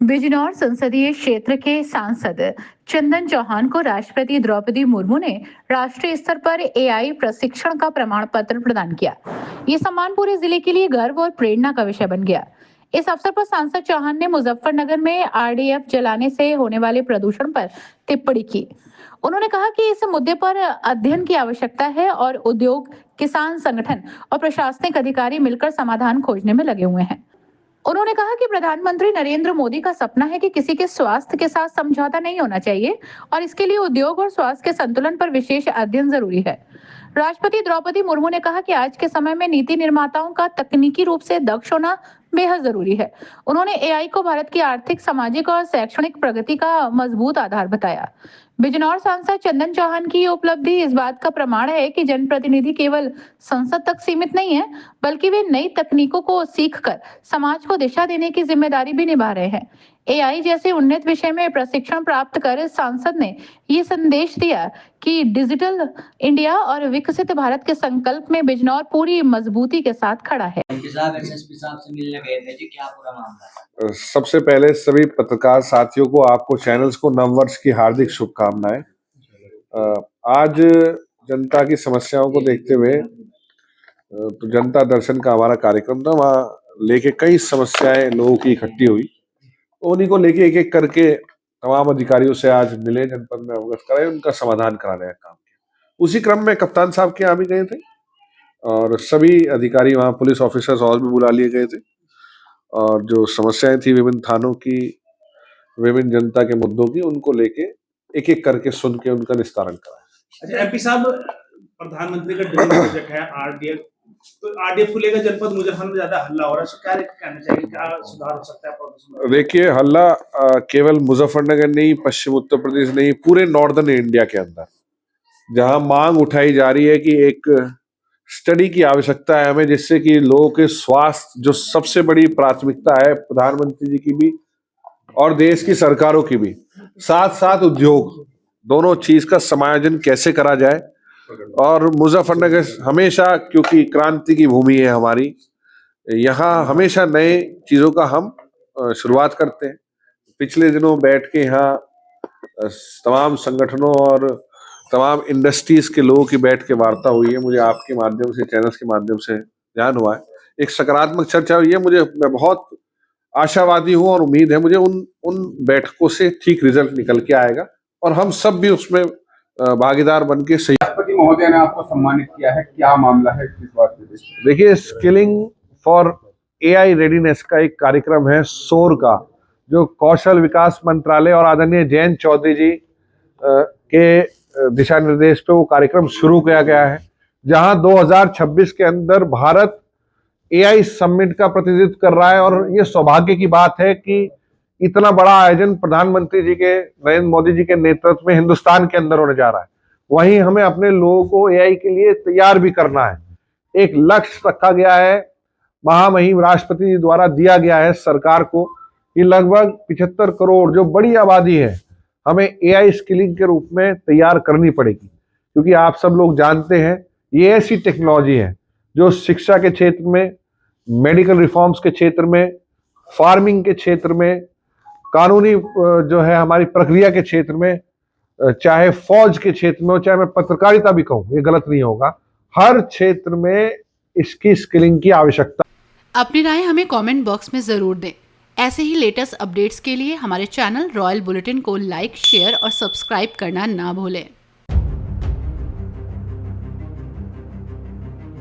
बिजनौर संसदीय क्षेत्र के सांसद चंदन चौहान को राष्ट्रपति द्रौपदी मुर्मू ने राष्ट्रीय स्तर पर एआई प्रशिक्षण का प्रमाण पत्र प्रदान किया। ये सम्मान पूरे जिले के लिए गर्व और प्रेरणा का विषय बन गया। इस अवसर पर सांसद चौहान ने मुजफ्फरनगर में आरडीएफ जलाने से होने वाले प्रदूषण पर टिप्पणी की। उन्होंने कहा कि इस मुद्दे पर अध्ययन की आवश्यकता है और उद्योग, किसान संगठन और प्रशासनिक अधिकारी मिलकर समाधान खोजने में लगे हुए हैं। उन्होंने कहा कि प्रधानमंत्री नरेंद्र मोदी का सपना है कि किसी के स्वास्थ्य के साथ समझौता नहीं होना चाहिए और इसके लिए उद्योग और स्वास्थ्य के संतुलन पर विशेष अध्ययन जरूरी है। राष्ट्रपति द्रौपदी मुर्मू ने कहा कि आज के समय में नीति निर्माताओं का तकनीकी रूप से दक्ष होना बेहद जरूरी है। उन्होंने एआई को भारत की आर्थिक, सामाजिक और शैक्षणिक प्रगति का मजबूत आधार बताया। बिजनौर सांसद चंदन चौहान की ये उपलब्धि इस बात का प्रमाण है कि जनप्रतिनिधि केवल संसद तक सीमित नहीं है, बल्कि वे नई तकनीकों को सीखकर समाज को दिशा देने की जिम्मेदारी भी निभा रहे हैं। एआई जैसे उन्नत विषय में प्रशिक्षण प्राप्त कर सांसद ने ये संदेश दिया कि डिजिटल इंडिया और विकसित भारत के संकल्प में बिजनौर पूरी मजबूती के साथ खड़ा है। एसएसपी साहब से मिलने गए थे जी, क्या पूरा मामला है? सबसे पहले सभी पत्रकार साथियों को, आपको चैनल्स को नववर्ष की हार्दिक शुभकामनाएं। आज जनता की समस्याओं को देखते हुए तो जनता दर्शन का हमारा कार्यक्रम था, वहाँ लेके कई समस्याएं लोगों की इकट्ठी हुई, तो उन्हीं को लेके एक एक करके तमाम अधिकारियों से आज मिले, जनपद में अवगत कराए, उनका समाधान कराने का काम किया। उसी क्रम में कप्तान साहब के यहाँ भी गए थे और सभी अधिकारी वहाँ पुलिस ऑफिसर्स और भी बुला लिए गए थे और जो समस्याएं थी विभिन्न थानों की, विभिन्न जनता के मुद्दों की, उनको लेके एक एक करके सुन के उनका निस्तारण कराया। अच्छा एमपी साहब, प्रधानमंत्री का ड्रीम प्रोजेक्ट है आरडीएफ, तो आरडीएफ को लेकर जनपद मुजफ्फरनगर में ज्यादा हल्ला हो रहा है, क्या कहना चाहिए, क्या सुधार हो सकता है प्रदूषण? देखिए, हल्ला केवल मुजफ्फरनगर नहीं, पश्चिम उत्तर प्रदेश नहीं, पूरे नॉर्दर्न इंडिया के अंदर जहां मांग उठाई जा रही है कि एक स्टडी की आवश्यकता है हमें, जिससे कि लोगों के स्वास्थ्य, जो सबसे बड़ी प्राथमिकता है प्रधानमंत्री जी की भी और देश की सरकारों की भी, साथ साथ उद्योग, दोनों चीज का समायोजन कैसे करा जाए। और मुजफ्फरनगर हमेशा, क्योंकि क्रांति की भूमि है हमारी, यहाँ हमेशा नए चीजों का हम शुरुआत करते हैं। पिछले दिनों बैठ के यहाँ तमाम संगठनों और तमाम इंडस्ट्रीज के लोगों की बैठ के वार्ता हुई है। मुझे आपके माध्यम से, चैनल्स के माध्यम से ध्यान हुआ है, एक सकारात्मक चर्चा हुई है। मैं बहुत आशावादी हूँ और उम्मीद है मुझे उन बैठकों से ठीक रिजल्ट निकल के आएगा और हम सब भी उसमें भागीदार बन के सही। राष्ट्रपति महोदय ने आपको सम्मानित किया है, क्या मामला है, किस बात पे? देखिए, स्किलिंग फॉर एआई रेडीनेस का एक कार्यक्रम है सोर का, जो कौशल विकास मंत्रालय और आदरणीय जयंत चौधरी जी के दिशा निर्देश पे वो कार्यक्रम शुरू किया गया है, जहां 2026 के अंदर भारत एआई समिट का प्रतिनिधित्व कर रहा है। और ये सौभाग्य की बात है कि इतना बड़ा आयोजन प्रधानमंत्री जी के, नरेंद्र मोदी जी के नेतृत्व में हिंदुस्तान के अंदर होने जा रहा है। वहीं हमें अपने लोगों को एआई के लिए तैयार भी करना है। एक लक्ष्य रखा गया है, महामहिम राष्ट्रपति जी द्वारा दिया गया है सरकार को, कि लगभग 75 करोड़ जो बड़ी आबादी है, हमें एआई स्किलिंग के रूप में तैयार करनी पड़ेगी। क्योंकि आप सब लोग जानते हैं, ये ऐसी टेक्नोलॉजी है जो शिक्षा के क्षेत्र में, मेडिकल रिफॉर्म्स के क्षेत्र में, फार्मिंग के क्षेत्र में, कानूनी जो है हमारी प्रक्रिया के क्षेत्र में, चाहे फौज के क्षेत्र में हो, चाहे मैं पत्रकारिता भी कहूँ, ये गलत नहीं होगा, हर क्षेत्र में इसकी स्किलिंग की आवश्यकता। अपनी राय हमें कमेंट बॉक्स में जरूर दें। ऐसे ही लेटेस्ट अपडेट्स के लिए हमारे चैनल रॉयल बुलेटिन को लाइक, शेयर और सब्सक्राइब करना ना भूलें।